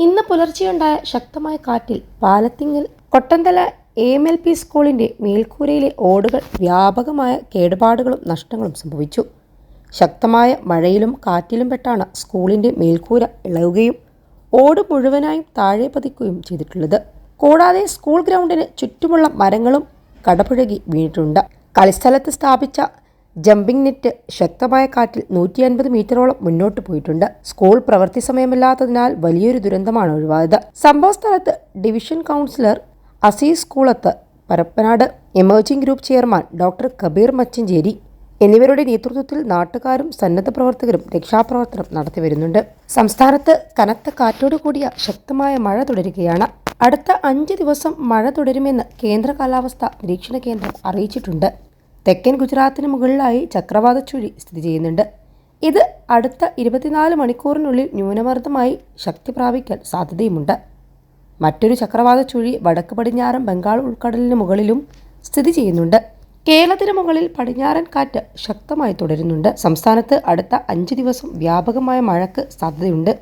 ഇന്ന് പുലർച്ചെയുണ്ടായ ശക്തമായ കാറ്റിൽ പാലത്തിങ്ങൽ കൊട്ടന്തല AMLP സ്കൂളിന്റെ മേൽക്കൂരയിലെ ഓടുകൾ വ്യാപകമായ കേടുപാടുകളും നഷ്ടങ്ങളും സംഭവിച്ചു. ശക്തമായ മഴയിലും കാറ്റിലും പെട്ടാണ് സ്കൂളിന്റെ മേൽക്കൂര ഇളകുകയും ഓട് മുഴുവനായും താഴെ പതിക്കുകയും ചെയ്തിട്ടുള്ളത്. കൂടാതെ സ്കൂൾ ഗ്രൗണ്ടിന് ചുറ്റുമുള്ള മരങ്ങളും കടപുഴകി വീണിട്ടുണ്ട്. കളിസ്ഥലത്ത് സ്ഥാപിച്ച ജമ്പിംഗ് നെറ്റ് ശക്തമായ കാറ്റിൽ 150 മീറ്ററോളം മുന്നോട്ട് പോയിട്ടുണ്ട്. സ്കൂൾ പ്രവൃത്തി സമയമില്ലാത്തതിനാൽ വലിയൊരു ദുരന്തമാണ് ഒഴിവായത്. സംഭവ സ്ഥലത്ത് ഡിവിഷൻ കൗൺസിലർ അസീസ് സ്കൂളത്ത്, Parappanad emerging group chairman doctor Kabeer Machancheri എന്നിവരുടെ നേതൃത്വത്തിൽ നാട്ടുകാരും സന്നദ്ധ പ്രവർത്തകരും രക്ഷാപ്രവർത്തനം നടത്തിവരുന്നുണ്ട്. സംസ്ഥാനത്ത് കനത്ത കാറ്റോട് കൂടിയ ശക്തമായ മഴ തുടരുകയാണ്. അടുത്ത 5 ദിവസം മഴ തുടരുമെന്ന് കേന്ദ്ര കാലാവസ്ഥാ നിരീക്ഷണ കേന്ദ്രം അറിയിച്ചിട്ടുണ്ട്. തെക്കൻ ഗുജറാത്തിന് മുകളിലായി ചക്രവാത ചുഴി സ്ഥിതി ചെയ്യുന്നുണ്ട്. ഇത് അടുത്ത 24 മണിക്കൂറിനുള്ളിൽ ന്യൂനമർദ്ദമായി ശക്തി പ്രാപിക്കാൻ സാധ്യതയുമുണ്ട്. മറ്റൊരു ചക്രവാത ചുഴി വടക്ക് പടിഞ്ഞാറൻ ബംഗാൾ ഉൾക്കടലിന് മുകളിലും സ്ഥിതി ചെയ്യുന്നുണ്ട്. കേരളത്തിന് മുകളിൽ പടിഞ്ഞാറൻ കാറ്റ് ശക്തമായി തുടരുന്നുണ്ട്. സംസ്ഥാനത്ത് അടുത്ത 5 ദിവസം വ്യാപകമായ മഴയ്ക്ക് സാധ്യതയുണ്ട്.